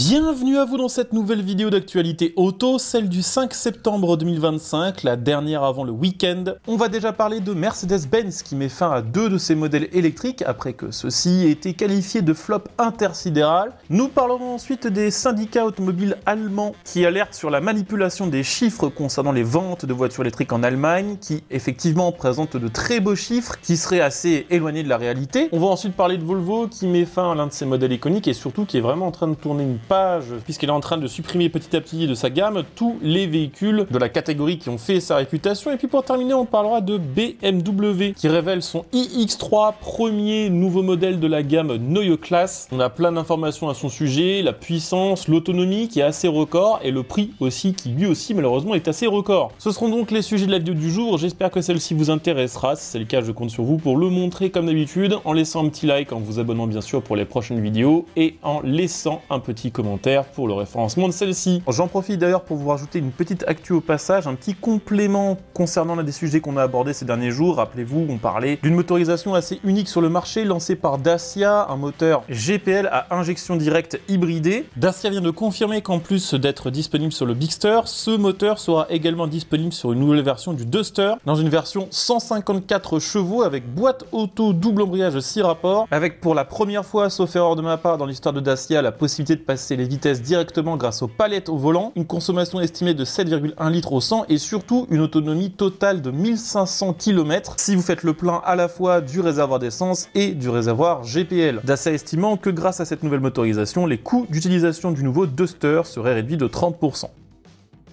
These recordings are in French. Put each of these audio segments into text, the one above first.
Bienvenue à vous dans cette nouvelle vidéo d'actualité auto, celle du 5 septembre 2025, la dernière avant le week-end. On va déjà parler de Mercedes-Benz qui met fin à deux de ses modèles électriques après que ceux-ci aient été qualifiés de flop intersidéral. Nous parlerons ensuite des syndicats automobiles allemands qui alertent sur la manipulation des chiffres concernant les ventes de voitures électriques en Allemagne, qui effectivement présentent de très beaux chiffres qui seraient assez éloignés de la réalité. On va ensuite parler de Volvo qui met fin à l'un de ses modèles iconiques et surtout qui est vraiment en train de tourner une page puisqu'elle est en train de supprimer petit à petit de sa gamme tous les véhicules de la catégorie qui ont fait sa réputation. Et puis pour terminer, on parlera de BMW qui révèle son iX3, premier nouveau modèle de la gamme Neue Klasse. On a plein d'informations à son sujet, la puissance, l'autonomie qui est assez record et le prix aussi qui lui aussi malheureusement est assez record. Ce seront donc les sujets de la vidéo du jour, j'espère que celle-ci vous intéressera. Si c'est le cas, je compte sur vous pour le montrer comme d'habitude en laissant un petit like, en vous abonnant bien sûr pour les prochaines vidéos et en laissant un petit commentaire pour le référencement de celle-ci. J'en profite d'ailleurs pour vous rajouter une petite actu au passage, un petit complément concernant l'un des sujets qu'on a abordé ces derniers jours. Rappelez-vous, on parlait d'une motorisation assez unique sur le marché lancée par Dacia, un moteur GPL à injection directe hybridée. Dacia vient de confirmer qu'en plus d'être disponible sur le Bigster, ce moteur sera également disponible sur une nouvelle version du Duster, dans une version 154 chevaux avec boîte auto double embrayage 6 rapports, avec pour la première fois, sauf erreur de ma part dans l'histoire de Dacia, la possibilité de passer les vitesses directement grâce aux palettes au volant, une consommation estimée de 7,1 litres au 100 et surtout une autonomie totale de 1500 km si vous faites le plein à la fois du réservoir d'essence et du réservoir GPL. Dacia estimant que grâce à cette nouvelle motorisation, les coûts d'utilisation du nouveau Duster seraient réduits de 30%.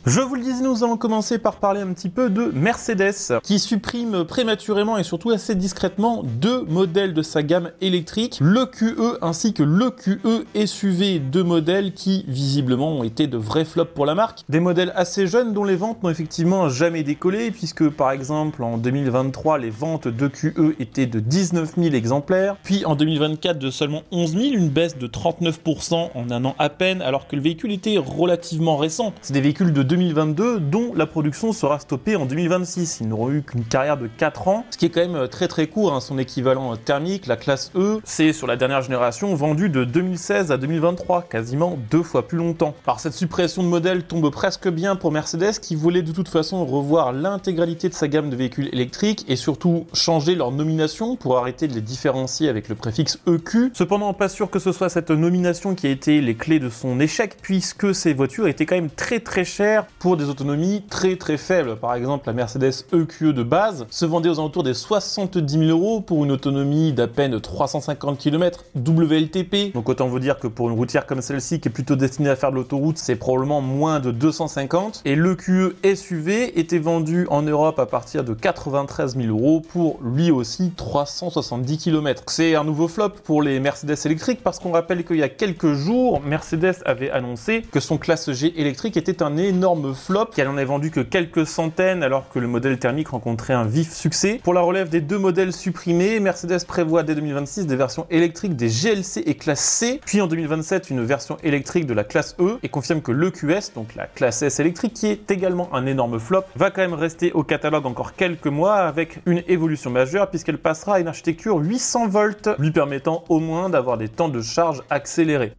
Je vous le disais, nous allons commencer par parler un petit peu de Mercedes, qui supprime prématurément et surtout assez discrètement deux modèles de sa gamme électrique, le QE ainsi que le QE SUV, deux modèles qui visiblement ont été de vrais flops pour la marque. Des modèles assez jeunes dont les ventes n'ont effectivement jamais décollé, puisque par exemple en 2023 les ventes de QE étaient de 19 000 exemplaires, puis en 2024 de seulement 11 000, une baisse de 39% en un an à peine, alors que le véhicule était relativement récent. C'est des véhicules de 2022 dont la production sera stoppée en 2026. Ils n'auront eu qu'une carrière de 4 ans, ce qui est quand même très court, hein. Son équivalent thermique, la classe E, c'est sur la dernière génération vendu de 2016 à 2023, quasiment 2 fois plus longtemps. Alors cette suppression de modèle tombe presque bien pour Mercedes qui voulait de toute façon revoir l'intégralité de sa gamme de véhicules électriques et surtout changer leur nomination pour arrêter de les différencier avec le préfixe EQ. Cependant, pas sûr que ce soit cette nomination qui a été les clés de son échec, puisque ces voitures étaient quand même très chères pour des autonomies très faibles. Par exemple, la Mercedes EQE de base se vendait aux alentours des 70 000 € pour une autonomie d'à peine 350 km WLTP. Donc autant vous dire que pour une routière comme celle-ci, qui est plutôt destinée à faire de l'autoroute, c'est probablement moins de 250. Et l'EQE SUV était vendu en Europe à partir de 93 000 € pour lui aussi 370 km. C'est un nouveau flop pour les Mercedes électriques parce qu'on rappelle qu'il y a quelques jours, Mercedes avait annoncé que son classe G électrique était un énorme flop, qu'elle en ait vendu que quelques centaines alors que le modèle thermique rencontrait un vif succès. Pour la relève des deux modèles supprimés, Mercedes prévoit dès 2026 des versions électriques des GLC et classe C, puis en 2027 une version électrique de la classe E, et confirme que l'EQS, donc la classe S électrique, qui est également un énorme flop, va quand même rester au catalogue encore quelques mois avec une évolution majeure puisqu'elle passera à une architecture 800 volts, lui permettant au moins d'avoir des temps de charge accélérés.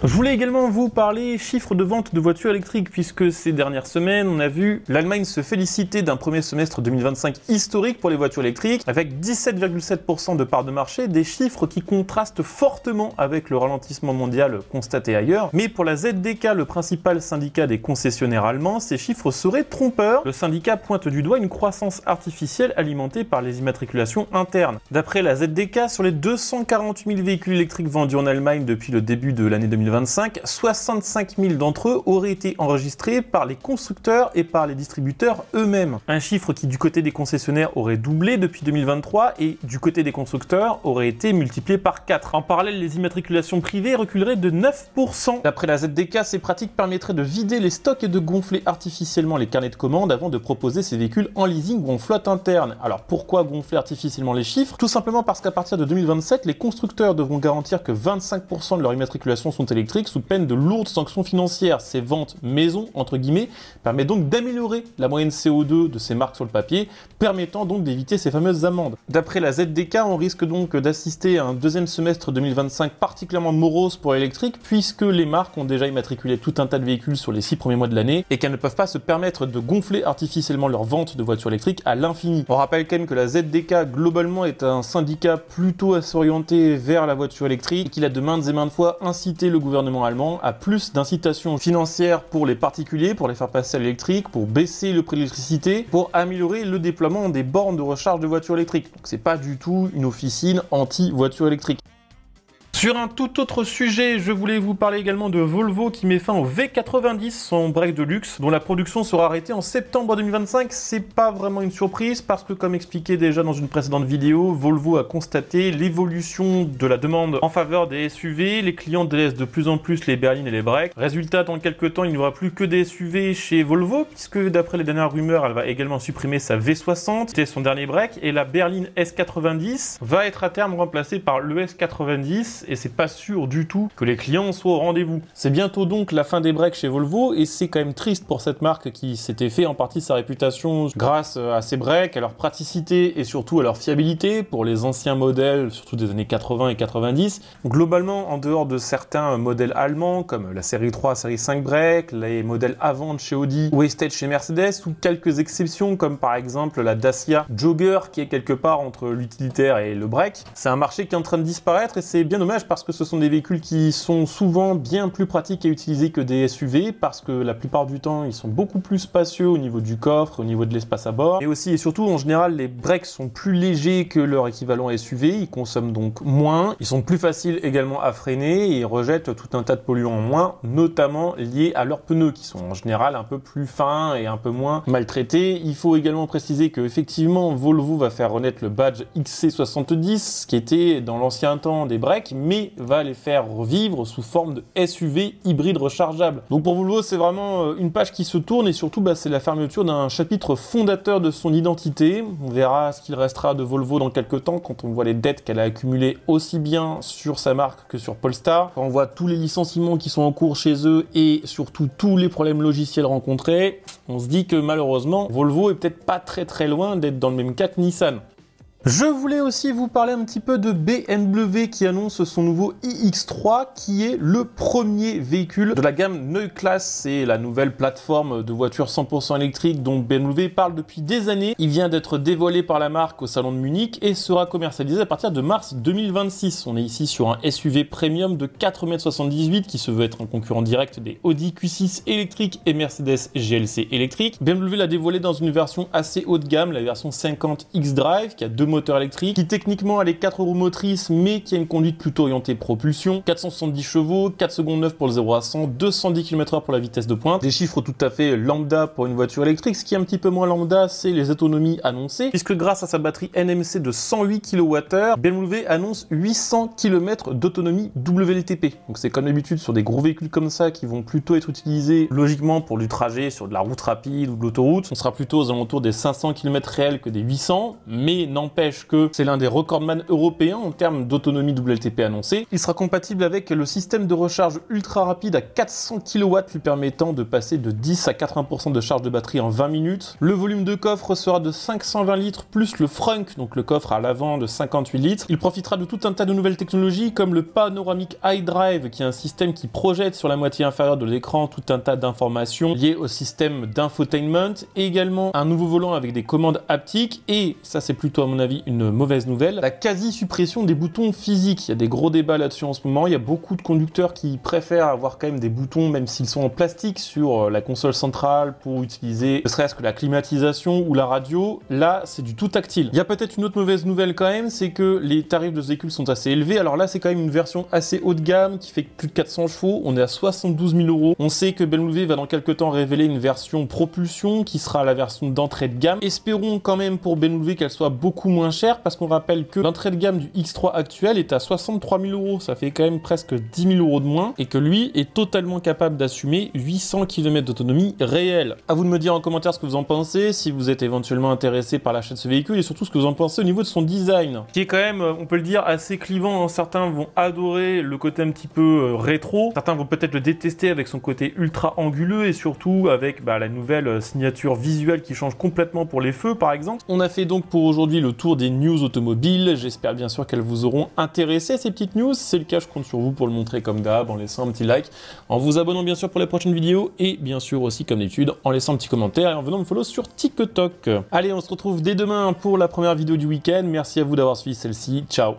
Je voulais également vous parler chiffres de vente de voitures électriques, puisque ces dernières semaines, on a vu l'Allemagne se féliciter d'un premier semestre 2025 historique pour les voitures électriques, avec 17,7% de part de marché, des chiffres qui contrastent fortement avec le ralentissement mondial constaté ailleurs. Mais pour la ZDK, le principal syndicat des concessionnaires allemands, ces chiffres seraient trompeurs. Le syndicat pointe du doigt une croissance artificielle alimentée par les immatriculations internes. D'après la ZDK, sur les 240 000 véhicules électriques vendus en Allemagne depuis le début de l'année 2025, 65 000 d'entre eux auraient été enregistrés par les constructeurs et par les distributeurs eux-mêmes. Un chiffre qui du côté des concessionnaires aurait doublé depuis 2023 et du côté des constructeurs aurait été multiplié par 4. En parallèle, les immatriculations privées reculeraient de 9%. D'après la ZDK, ces pratiques permettraient de vider les stocks et de gonfler artificiellement les carnets de commandes avant de proposer ces véhicules en leasing ou en flotte interne. Alors pourquoi gonfler artificiellement les chiffres? Tout simplement parce qu'à partir de 2027, les constructeurs devront garantir que 25% de leur immatriculation sont électrique sous peine de lourdes sanctions financières. Ces ventes maison, entre guillemets, permettent donc d'améliorer la moyenne CO2 de ces marques sur le papier, permettant donc d'éviter ces fameuses amendes. D'après la ZDK, on risque donc d'assister à un deuxième semestre 2025 particulièrement morose pour l'électrique, puisque les marques ont déjà immatriculé tout un tas de véhicules sur les 6 premiers mois de l'année, et qu'elles ne peuvent pas se permettre de gonfler artificiellement leurs ventes de voitures électriques à l'infini. On rappelle quand même que la ZDK, globalement, est un syndicat plutôt à s'orienter vers la voiture électrique, et qu'il a de maintes et maintes fois incité le gouvernement allemand à plus d'incitations financières pour les particuliers, pour les faire passer à l'électrique, pour baisser le prix de l'électricité, pour améliorer le déploiement des bornes de recharge de voitures électriques. Donc c'est pas du tout une officine anti-voiture électrique. Sur un tout autre sujet, je voulais vous parler également de Volvo qui met fin au V90, son break de luxe, dont la production sera arrêtée en septembre 2025. C'est pas vraiment une surprise parce que, comme expliqué déjà dans une précédente vidéo, Volvo a constaté l'évolution de la demande en faveur des SUV. Les clients délaissent de plus en plus les berlines et les breaks. Résultat, dans quelques temps, il n'y aura plus que des SUV chez Volvo, puisque d'après les dernières rumeurs, elle va également supprimer sa V60, c'était son dernier break, et la berline S90 va être à terme remplacée par le S90. Et c'est pas sûr du tout que les clients soient au rendez-vous. C'est bientôt donc la fin des breaks chez Volvo et c'est quand même triste pour cette marque qui s'était fait en partie sa réputation grâce à ses breaks, à leur praticité et surtout à leur fiabilité pour les anciens modèles, surtout des années 80 et 90. Donc, globalement, en dehors de certains modèles allemands comme la série 3, série 5 break, les modèles avant de chez Audi ou Estate chez Mercedes ou quelques exceptions comme par exemple la Dacia Jogger qui est quelque part entre l'utilitaire et le break, c'est un marché qui est en train de disparaître et c'est bien dommage parce que ce sont des véhicules qui sont souvent bien plus pratiques à utiliser que des SUV parce que la plupart du temps ils sont beaucoup plus spacieux au niveau du coffre, au niveau de l'espace à bord et aussi et surtout en général les breaks sont plus légers que leur équivalent SUV, ils consomment donc moins, ils sont plus faciles également à freiner et ils rejettent tout un tas de polluants en moins, notamment liés à leurs pneus qui sont en général un peu plus fins et un peu moins maltraités. Il faut également préciser que effectivement Volvo va faire renaître le badge XC70 qui était dans l'ancien temps des breaks mais va les faire revivre sous forme de SUV hybride rechargeable. Donc pour Volvo, c'est vraiment une page qui se tourne et surtout c'est la fermeture d'un chapitre fondateur de son identité. On verra ce qu'il restera de Volvo dans quelques temps quand on voit les dettes qu'elle a accumulées aussi bien sur sa marque que sur Polestar. Quand on voit tous les licenciements qui sont en cours chez eux et surtout tous les problèmes logiciels rencontrés, on se dit que malheureusement, Volvo est peut-être pas très loin d'être dans le même cas que Nissan. Je voulais aussi vous parler un petit peu de BMW qui annonce son nouveau iX3 qui est le premier véhicule de la gamme Neue Klasse. C'est la nouvelle plateforme de voitures 100% électriques dont BMW parle depuis des années. Il vient d'être dévoilé par la marque au salon de Munich et sera commercialisé à partir de mars 2026. On est ici sur un SUV premium de 4,78 m qui se veut être un concurrent direct des Audi Q6 électriques et Mercedes GLC électriques. BMW l'a dévoilé dans une version assez haut de gamme, la version 50 X-Drive qui a deux moteur électrique, qui techniquement a les 4 roues motrices, mais qui a une conduite plutôt orientée propulsion, 470 chevaux, 4 secondes 9 pour le 0 à 100, 210 km/h pour la vitesse de pointe. Des chiffres tout à fait lambda pour une voiture électrique. Ce qui est un petit peu moins lambda, c'est les autonomies annoncées, puisque grâce à sa batterie NMC de 108 kWh, BMW annonce 800 km d'autonomie WLTP. Donc c'est comme d'habitude sur des gros véhicules comme ça qui vont plutôt être utilisés logiquement pour du trajet sur de la route rapide ou de l'autoroute. On sera plutôt aux alentours des 500 km réels que des 800, mais n'empêche que c'est l'un des recordman européens en termes d'autonomie WLTP annoncée. Il sera compatible avec le système de recharge ultra rapide à 400 kW lui permettant de passer de 10 à 80% de charge de batterie en 20 minutes. Le volume de coffre sera de 520 litres plus le frunk, donc le coffre à l'avant de 58 litres. Il profitera de tout un tas de nouvelles technologies comme le Panoramic iDrive qui est un système qui projette sur la moitié inférieure de l'écran tout un tas d'informations liées au système d'infotainment et également un nouveau volant avec des commandes haptiques et ça c'est plutôt à mon avis une mauvaise nouvelle, la quasi-suppression des boutons physiques. Il y a des gros débats là-dessus en ce moment, il y a beaucoup de conducteurs qui préfèrent avoir quand même des boutons, même s'ils sont en plastique, sur la console centrale pour utiliser ne serait-ce que la climatisation ou la radio. Là, c'est du tout tactile. Il y a peut-être une autre mauvaise nouvelle quand même, c'est que les tarifs de ce véhicule sont assez élevés. Alors là, c'est quand même une version assez haut de gamme qui fait plus de 400 chevaux, on est à 72 000 €. On sait que BMW va dans quelques temps révéler une version propulsion qui sera la version d'entrée de gamme. Espérons quand même pour BMW qu'elle soit beaucoup moins moins cher parce qu'on rappelle que l'entrée de gamme du X3 actuel est à 63 000 €. Ça fait quand même presque 10 000 € de moins et que lui est totalement capable d'assumer 800 km d'autonomie réelle. À vous de me dire en commentaire ce que vous en pensez, si vous êtes éventuellement intéressé par l'achat de ce véhicule et surtout ce que vous en pensez au niveau de son design, qui est quand même, on peut le dire, assez clivant. Certains vont adorer le côté un petit peu rétro, certains vont peut-être le détester avec son côté ultra anguleux et surtout avec la nouvelle signature visuelle qui change complètement pour les feux par exemple. On a fait donc pour aujourd'hui le tour des news automobiles, j'espère bien sûr qu'elles vous auront intéressé ces petites news. Si c'est le cas, je compte sur vous pour le montrer comme d'hab, en laissant un petit like, en vous abonnant bien sûr pour les prochaines vidéos et bien sûr aussi comme d'habitude en laissant un petit commentaire et en venant me follow sur TikTok. Allez, on se retrouve dès demain pour la première vidéo du week-end. Merci à vous d'avoir suivi celle-ci. Ciao.